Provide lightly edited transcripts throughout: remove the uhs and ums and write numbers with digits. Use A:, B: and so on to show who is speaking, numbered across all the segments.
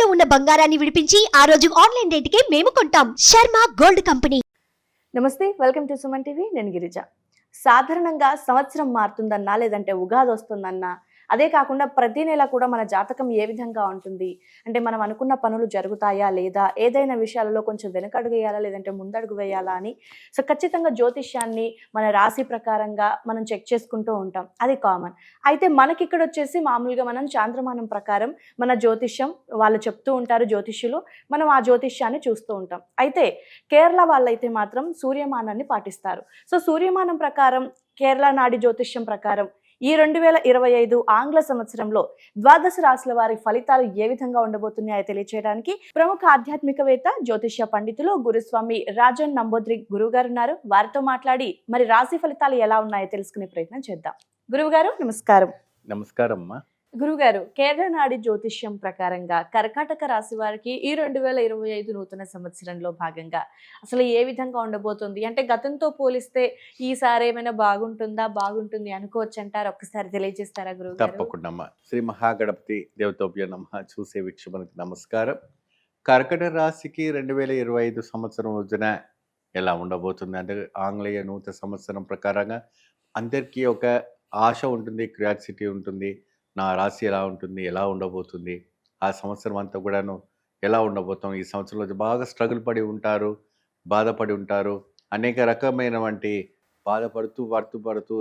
A: తాకట్టులో ఉన్న బంగారాన్ని విడిపించి ఆ రోజు ఆన్లైన్ రేటుకే మేము కొంటాం. Sharma gold company.
B: నమస్తే, వెల్కమ్ టు సుమన్ టీవీ. నేను గిరిజ. సాధారణంగా సంవత్సరం మారుతుందన్నా లేదంటే ఉగాది వస్తుందన్నా, అదే కాకుండా ప్రతి నెల కూడా మన జాతకం ఏ విధంగా ఉంటుంది అంటే మనం అనుకున్న పనులు జరుగుతాయా లేదా, ఏదైనా విషయాలలో కొంచెం వెనకడుగు వేయాలా లేదంటే ముందడుగు వేయాలా అని సో ఖచ్చితంగా జ్యోతిష్యాన్ని మన రాశి ప్రకారంగా మనం చెక్ చేసుకుంటూ ఉంటాం. అది కామన్. అయితే మనకి ఇక్కడ వచ్చేసి మామూలుగా మనం చాంద్రమానం ప్రకారం మన జ్యోతిష్యం వాళ్ళు చెప్తూ ఉంటారు జ్యోతిష్యులు, మనం ఆ జ్యోతిష్యాన్ని చూస్తూ ఉంటాం. అయితే కేరళ వాళ్ళైతే మాత్రం సూర్యమానాన్ని పాటిస్తారు. సో సూర్యమానం ప్రకారం కేరళ నాడి జ్యోతిష్యం ప్రకారం ఈ 2025 ఆంగ్ల సంవత్సరంలో ద్వాదశ రాశుల వారి ఫలితాలు ఏ విధంగా ఉండబోతున్నాయో తెలియచేయడానికి ప్రముఖ ఆధ్యాత్మికవేత్త జ్యోతిష్య పండితులు గురుస్వామి రాజన్ నంబోద్రి గురువు గారు ఉన్నారు. వారితో మాట్లాడి మరి రాశి ఫలితాలు ఎలా ఉన్నాయో తెలుసుకునే ప్రయత్నం చేద్దాం. గురువు గారు నమస్కారం.
C: నమస్కారం అమ్మా.
B: గురుగారు, కేరళ నాడి జ్యోతిష్యం ప్రకారంగా కర్కాటక రాశి వారికి ఈ 2025 నూతన సంవత్సరంలో భాగంగా అసలు ఏ విధంగా ఉండబోతుంది అంటే గతంతో పోలిస్తే ఈసారి ఏమైనా బాగుంటుంది అనుకోవచ్చు అంటారు? ఒక్కసారి తెలియజేస్తారా గురువు?
C: తప్పకుండా అమ్మా. శ్రీ మహాగణపతి దేవతోభ్య నమః. చూసే వీక్షకులకు నమస్కారం. కర్కట రాశికి 2025 సంవత్సరం రోజున ఎలా ఉండబోతుంది అంటే ఆంగ్లేయ నూతన సంవత్సరం ప్రకారంగా అందరికీ ఒక ఆశ ఉంటుంది, క్యూరియాసిటీ ఉంటుంది. నా రాశి ఎలా ఉంటుంది, ఎలా ఉండబోతుంది, ఆ సంవత్సరం అంతా కూడాను ఎలా ఉండబోతాం, ఈ సంవత్సరంలో బాగా స్ట్రగుల్ పడి ఉంటారు, బాధపడి ఉంటారు, అనేక రకమైనటువంటి బాధపడుతూ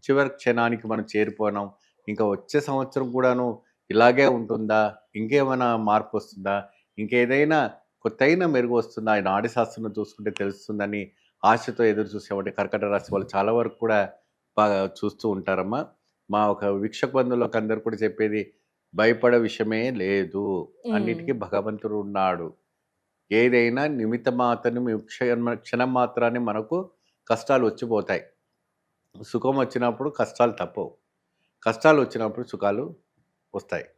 C: చివరి క్షణానికి మనం చేరిపోయినాం. ఇంకా వచ్చే సంవత్సరం కూడాను ఇలాగే ఉంటుందా, ఇంకేమైనా మార్పు వస్తుందా, ఇంకేదైనా కొత్తైన మెరుగు వస్తుందా, ఈ నాడి శాస్త్రం చూసుకుంటే తెలుస్తుందని ఆశతో ఎదురు చూసేవాడి కర్కట రాశి వాళ్ళు చాలా వరకు కూడా బాగా చూస్తూ ఉంటారమ్మా. మా ఒక వీక్షక బంధువులకు అందరు కూడా చెప్పేది భయపడే విషయమే లేదు, అన్నిటికీ భగవంతుడు ఉన్నాడు. ఏదైనా నిమిత్త మాత్రమే, క్షణం మాత్రాన్ని మనకు కష్టాలు వచ్చిపోతాయి. సుఖం వచ్చినప్పుడు కష్టాలు తప్పవు, కష్టాలు వచ్చినప్పుడు సుఖాలు వస్తాయి.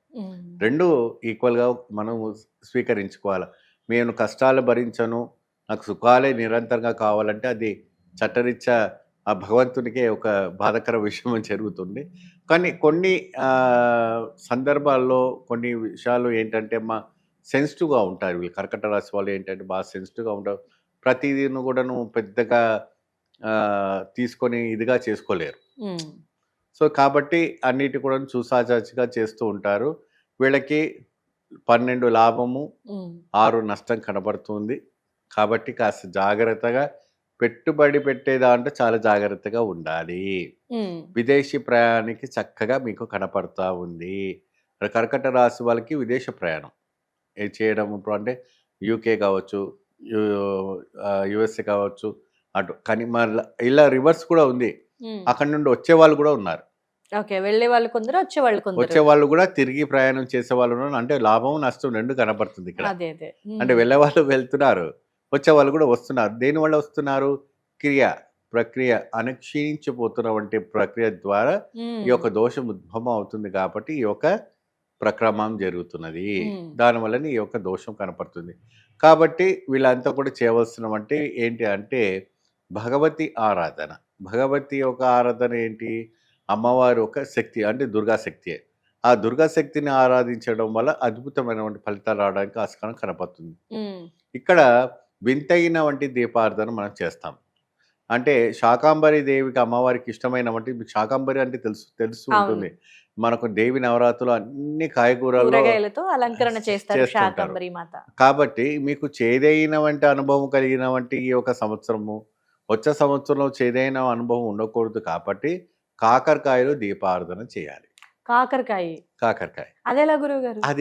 C: రెండు ఈక్వల్గా మనం స్వీకరించుకోవాలి. నేను కష్టాలు భరించను, నాకు సుఖాలే నిరంతరంగా కావాలంటే అది చట్టరీత్యా ఆ భగవంతునికే ఒక బాధకర విషయం జరుగుతుంది. కానీ కొన్ని సందర్భాల్లో కొన్ని విషయాలు ఏంటంటే సెన్సిటివ్గా ఉంటారు వీళ్ళు. కర్కట రాశి వాళ్ళు ఏంటంటే బాగా సెన్సిటివ్గా ఉంటారు. ప్రతిదీను కూడాను పెద్దగా తీసుకొని ఇదిగా చేసుకోలేరు. సో కాబట్టి అన్నిటి కూడా చూసాచాచిగా చేస్తూ ఉంటారు. వీళ్ళకి 12 లాభము 6 నష్టం కనబడుతుంది. కాబట్టి కాస్త జాగ్రత్తగా పెట్టుబడి పెట్టేదాంట్లో చాలా జాగ్రత్తగా ఉండాలి. విదేశీ ప్రయాణానికి చక్కగా మీకు కనపడతా ఉంది. కర్కట రాశి వాళ్ళకి విదేశ ప్రయాణం చేయడం ఇప్పుడు అంటే యూకే కావచ్చు, యుఎస్ఏ కావచ్చు, అటు కానీ మళ్ళీ ఇలా రివర్స్ కూడా ఉంది. అక్కడి నుండి వచ్చే వాళ్ళు కూడా ఉన్నారు.
B: వెళ్ళే వాళ్ళు కొందరు,
C: వచ్చే వాళ్ళు కూడా తిరిగి ప్రయాణం చేసే వాళ్ళు ఉన్నారు. అంటే లాభం నష్టం రెండు కనపడుతుంది ఇక్కడ. అంటే వెళ్ళే వాళ్ళు వెళ్తున్నారు, వచ్చే వాళ్ళు కూడా వస్తున్నారు. దేనివల్ల వస్తున్నారు? ప్రక్రియ అని క్షీణించిపోతున్నటువంటి ప్రక్రియ ద్వారా ఈ యొక్క దోషం ఉద్భవం అవుతుంది. కాబట్టి ఈ యొక్క ప్రక్రమం జరుగుతున్నది, దానివల్ల ఈ యొక్క దోషం కనపడుతుంది. కాబట్టి వీళ్ళంతా కూడా చేయవలసినవంటే ఏంటి అంటే భగవతి ఆరాధన. భగవతి యొక్క ఆరాధన ఏంటి? అమ్మవారి ఒక శక్తి అంటే దుర్గాశక్తియే. ఆ దుర్గాశక్తిని ఆరాధించడం వల్ల అద్భుతమైనటువంటి ఫలితాలు రావడానికి ఆస్కారం కనపడుతుంది. ఇక్కడ వింతైన వంటి దీపారాధన మనం చేస్తాం. అంటే శాకాంబరి దేవికి అమ్మవారికి ఇష్టమైన వంటి, శాకాంబరి అంటే తెలుసు ఉంటుంది మనకు. దేవి నవరాత్రులు అన్ని కాయగూరలతో
B: అలంకరణ చేస్తారు.
C: కాబట్టి మీకు చేదైన వంటి అనుభవం కలిగిన వంటి ఈ ఒక సంవత్సరము, వచ్చే సంవత్సరంలో చేదైన అనుభవం ఉండకూడదు. కాబట్టి కాకరకాయలు దీపారాధన చేయాలి. కాకరకాయ
B: అది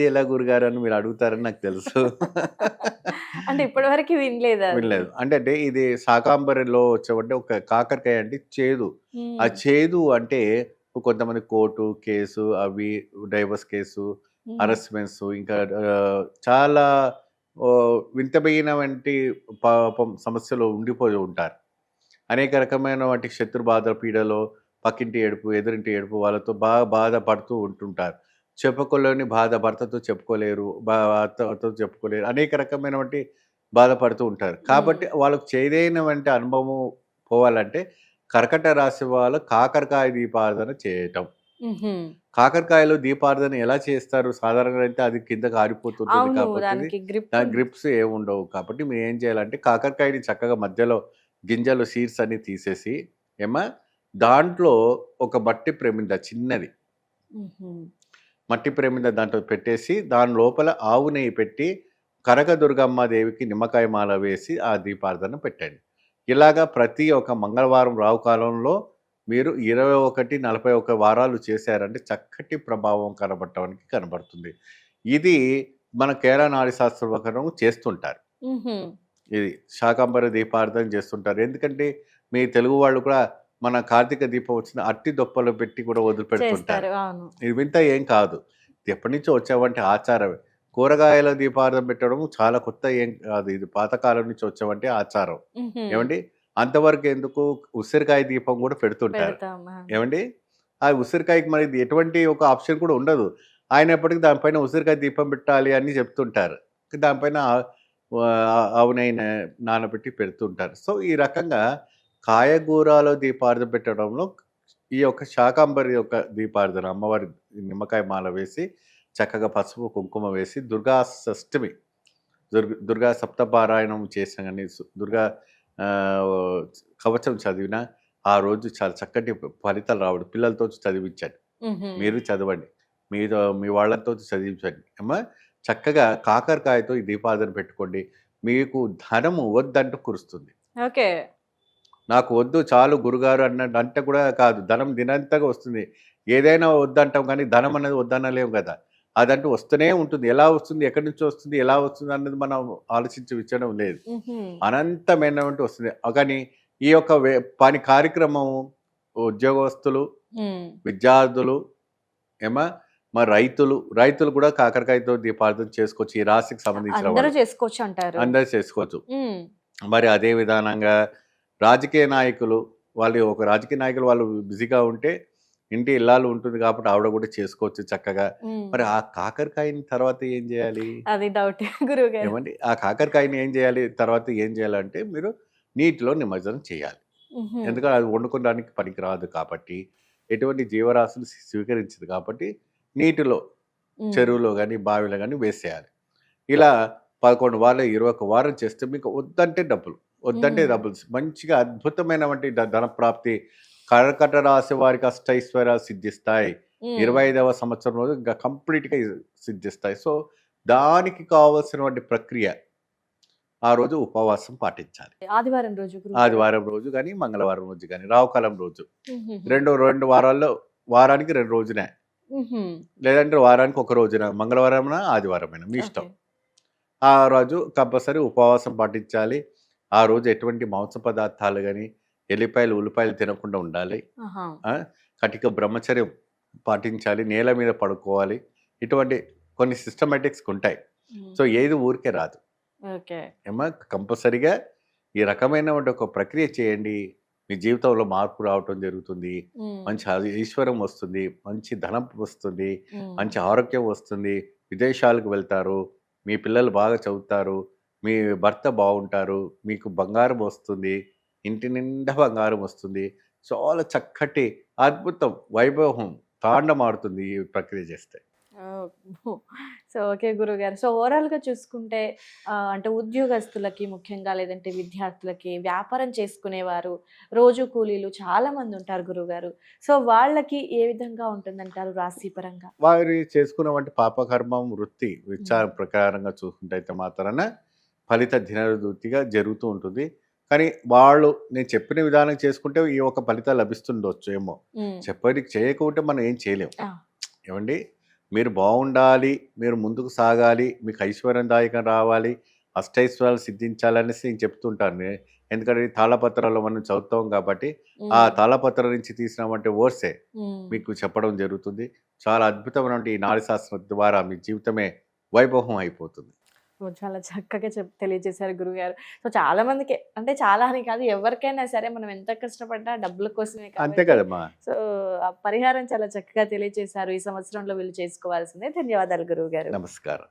C: ఎలా గురుగారు అని మీరు అడుగుతారని నాకు తెలుసు.
B: అంటే ఇప్పటి వరకు వినలేదు.
C: అంటే ఇది శాకాంబరిలో వచ్చేవంటే ఒక కాకరకాయ అంటే చేదు. ఆ చేదు అంటే కొంతమంది కోర్టు కేసు, అవి డైవర్స్ కేసు, హరాస్మెంట్స్, ఇంకా చాలా వింతమైన వంటి పాపం సమస్యలు ఉండిపోయి ఉంటారు. అనేక రకమైన వంటి శత్రు బాధ పీడలో, పక్కింటి ఏడుపు, ఎదురింటి ఏడుపు, వాళ్ళతో బాగా బాధపడుతూ ఉంటుంటారు. చెప్పుకోలేని బాధ, భర్తతో చెప్పుకోలేరు, భర్తతో చెప్పుకోలేరు, అనేక రకమైనటువంటి బాధపడుతూ ఉంటారు. కాబట్టి వాళ్ళకు చేదైనటువంటి అనుభవం పోవాలంటే కర్కట రాశి వాళ్ళు కాకరకాయ దీపారాధన చేయటం కాకరకాయలో దీపారాధన ఎలా చేస్తారు? సాధారణంగా అయితే అది కిందకి ఆరిపోతుంటుంది
B: అవును,
C: కాబట్టి
B: దానికి గ్రిప్
C: దాని గ్రిప్స్ ఏముండవు. కాబట్టి మీరు ఏం చేయాలంటే కాకరకాయని చక్కగా మధ్యలో గింజలు సీడ్స్ అన్ని తీసేసి ఏమా దాంట్లో ఒక మట్టి ప్రమిద చిన్నది మట్టి ప్రమిద దాంట్లో పెట్టేసి దాని లోపల ఆవు నెయ్యి పెట్టి కనకదుర్గమ్మ దేవికి నిమ్మకాయ మాల వేసి ఆ దీపారాధన పెట్టండి. ఇలాగా ప్రతి ఒక్క మంగళవారం రావు కాలంలో మీరు 21, 41 వారాలు చేశారంటే చక్కటి ప్రభావం కనబడుతుంది. ఇది మన కేరళ నాడి శాస్త్ర ప్రకారం చేస్తుంటారు. ఇది శాకంబరి దీపారాధన చేస్తుంటారు. ఎందుకంటే మీ తెలుగు వాళ్ళు కూడా మన కార్తీక దీపం వచ్చిన అట్టి దొప్పలు పెట్టి కూడా వదిలిపెడుతుంటారు.
B: చేస్తారు. అవును.
C: ఇది వింత ఏం కాదు. ఇది ఎప్పటి నుంచో వచ్చేవంటి ఆచారమే. కూరగాయల దీపారాధన పెట్టడం చాలా కొత్త ఏం కాదు. ఇది పాతకాలం నుంచి వచ్చేవంటి ఆచారం. ఏమండి అంతవరకు ఎందుకు ఉసిరికాయ దీపం కూడా పెడుతుంటారు.
B: పెడతాం.
C: ఏమండి ఆ ఉసిరికాయకి మరి ఎటువంటి ఒక ఆప్షన్ కూడా ఉండదు. అయినప్పటికీ దానిపైన ఉసిరికాయ దీపం పెట్టాలి అని చెప్తుంటారు. దానిపైన ఆవునైన నానబెట్టి పెడుతుంటారు. సో ఈ రకంగా కాయగూరలో దీపారాధన పెట్టడంలో ఈ యొక్క శాకాంబరి యొక్క దీపారాధన అమ్మవారి నిమ్మకాయ మాల వేసి చక్కగా పసుపు కుంకుమ వేసి దుర్గా షష్టమి దుర్గా సప్తపారాయణం చేసిన కానీ దుర్గా కవచం చదివిన ఆ రోజు చాలా చక్కటి ఫలితాలు రావడం. పిల్లలతో చదివించండి, మీరు చదవండి, మీ వాళ్ళతో చదివించండి అమ్మా. చక్కగా కాకరకాయతో ఈ దీపారాధన పెట్టుకోండి. మీకు ధనము వద్దంటూ కురుస్తుంది.
B: ఓకే.
C: నాకు వద్దు చాలు గురుగారు అంటే కూడా కాదు, ధనం దినంతగా వస్తుంది. ఏదైనా వద్దంటాం కానీ ధనం అనేది వద్దనలేము కదా. అదంటూ వస్తూనే ఉంటుంది. ఎలా వస్తుంది, ఎక్కడి నుంచి వస్తుంది, ఎలా వస్తుంది అన్నది మనం ఆలోచించే విషయం లేదు. అనంతమైనటువంటి వస్తుంది. కానీ ఈ యొక్క పని కార్యక్రమం ఉద్యోగస్తులు, విద్యార్థులు ఏమా మరి రైతులు కూడా కాకరకాయతో దీపారాధన చేసుకోవచ్చు. ఈ రాశికి సంబంధించిన
B: అందరూ చేసుకోవచ్చు అంటారు.
C: అందరూ చేసుకోవచ్చు. మరి అదే విధానంగా రాజకీయ నాయకులు వాళ్ళు బిజీగా ఉంటే ఇంటి ఇల్లాలు ఉంటుంది కాబట్టి ఆవిడ కూడా చేసుకోవచ్చు చక్కగా. మరి ఆ కాకరకాయని తర్వాత ఏం చేయాలి?
B: అది డౌట్ గురువు గారు.
C: ఏమండి ఆ కాకరకాయని ఏం చేయాలి? తర్వాత ఏం చేయాలంటే మీరు నీటిలో నిమజ్జనం చేయాలి. ఎందుకంటే అది వండుకోవడానికి పనికి రాదు కాబట్టి, ఎటువంటి జీవరాశులు స్వీకరించదు కాబట్టి నీటిలో చెరువులో కానీ బావిలో కానీ వేసేయాలి. ఇలా 11 వారాలు 21 వారం చేస్తే మీకు వద్దంటే డబ్బులు మంచిగా అద్భుతమైనటువంటి ధన ప్రాప్తి. కర్కట రాశి వారికి అష్టైశ్వర్యాలు సిద్ధిస్తాయి. 25వ సంవత్సరం రోజు ఇంకా కంప్లీట్గా సిద్ధిస్తాయి. సో దానికి కావాల్సినటువంటి ప్రక్రియ ఆ రోజు ఉపవాసం పాటించాలి. ఆదివారం రోజు కానీ మంగళవారం రోజు కానీ రావుకాలం రోజు రెండు వారాల్లో వారానికి 2 రోజునే, లేదంటే వారానికి 1 రోజున, మంగళవారం ఆదివారమైనా మీ ఇష్టం. ఆ రోజు కంపల్సరీ ఉపవాసం పాటించాలి. ఆ రోజు ఎటువంటి మాంస పదార్థాలు కానీ ఎల్లిపాయలు ఉల్లిపాయలు తినకుండా ఉండాలి. కటిక బ్రహ్మచర్యం పాటించాలి. నేల మీద పడుకోవాలి. ఇటువంటి కొన్ని సిస్టమేటిక్స్ ఉంటాయి. సో ఏది ఊరికే రాదు ఏమో, కంపల్సరీగా ఈ రకమైన ఒక ప్రక్రియ చేయండి. మీ జీవితంలో మార్పు రావటం జరుగుతుంది. మంచి ఈశ్వరం వస్తుంది, మంచి ధనం వస్తుంది, మంచి ఆరోగ్యం వస్తుంది, విదేశాలకు వెళ్తారు, మీ పిల్లలు బాగా చదువుతారు, మీ భర్త బాగుంటారు, మీకు బంగారం వస్తుంది, ఇంటి నిండా బంగారం వస్తుంది. చాలా చక్కటి అద్భుతం వైభవం తాండమాడుతుంది ఈ ప్రక్రియ చేస్తే.
B: సో ఓకే గురుగారు. సో ఓవరాల్గా చూసుకుంటే అంటే ఉద్యోగస్తులకి ముఖ్యంగా, లేదంటే విద్యార్థులకి, వ్యాపారం చేసుకునేవారు, రోజు కూలీలు చాలా మంది ఉంటారు గురుగారు. సో వాళ్ళకి ఏ విధంగా ఉంటుందంటారు రాశి పరంగా?
C: వారి చేసుకున్నటువంటి పాపకర్మం వృత్తి విచారం ప్రకారంగా చూసుకుంటే అయితే మాత్రాన ఫలిత దినవృత్తిగా జరుగుతూ ఉంటుంది. కానీ వాళ్ళు నేను చెప్పిన విధానం చేసుకుంటే ఈ ఒక ఫలితాలు లభిస్తుండొచ్చు ఏమో. చెప్పేది చేయకపోతే మనం ఏం చేయలేము. ఏమండి మీరు బాగుండాలి, మీరు ముందుకు సాగాలి, మీకు ఐశ్వర్యదాయకం రావాలి, అష్టైశ్వర్యాలు సిద్ధించాలనేసి నేను చెప్తుంటాను. ఎందుకంటే తాళపత్రాల్లో మనం చదువుతాం కాబట్టి ఆ తాళపత్రం నుంచి తీసినామంటే ఓర్సే మీకు చెప్పడం జరుగుతుంది. చాలా అద్భుతమైనటువంటి ఈ నాడి శాస్త్రం ద్వారా మీ జీవితమే వైభవం అయిపోతుంది.
B: చాలా చక్కగా తెలియజేశారు గురుగారు. సో చాలా మందికి, అంటే చాలా అని కాదు, ఎవరికైనా సరే మనం ఎంత కష్టపడ్డా డబ్బుల కోసమే
C: అంతే కదమ్మా.
B: సో ఆ పరిహారం చాలా చక్కగా తెలియజేశారు. ఈ సంవత్సరంలో వీళ్ళు చేసుకోవాల్సిందే. ధన్యవాదాలు గురువు గారు.
C: నమస్కారం.